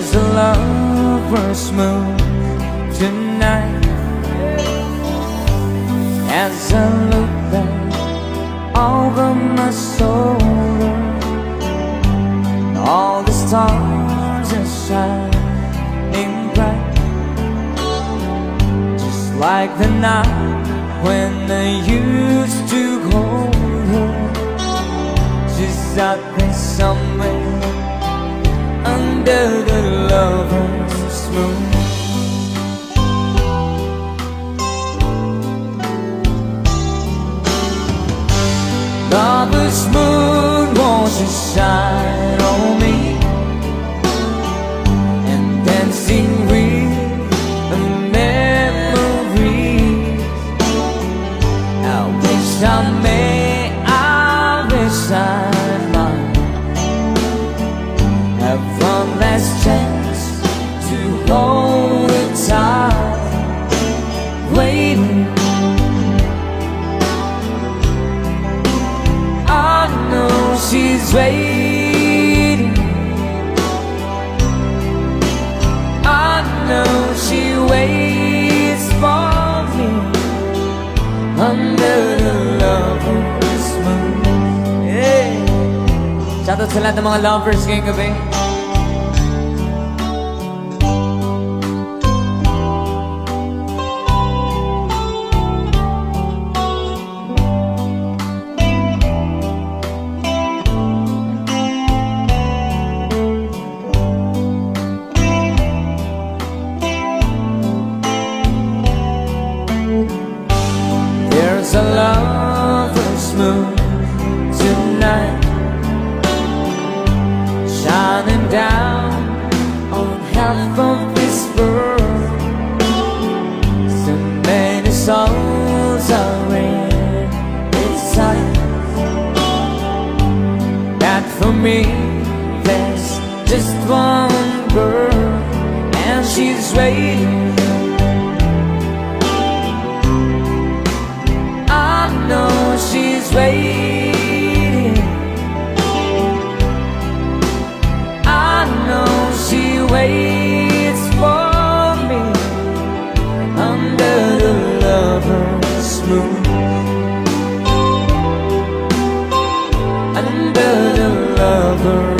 There's a lover's moon tonight. As I look back over my shoulder, all the stars are shining bright, just like the night when I used to hold her. She's out there somewhere under the lover's moon. Lover's moon wants to shine on me, and dancing with the memories. I wish I may, I wish I might have one last chance to hold her tight, waiting. She's waiting. I know she waits for me under the lover's moon. Yeah. Shoutout sa lahat ng mga lovers ngayong gabi. There's a lover's moon tonight, shining down on half of this world. So many souls are in its sight, that for me there's just one girl, and she's waiting. She's waiting. I know she waits for me under the lover's moon. Under the lover's moon.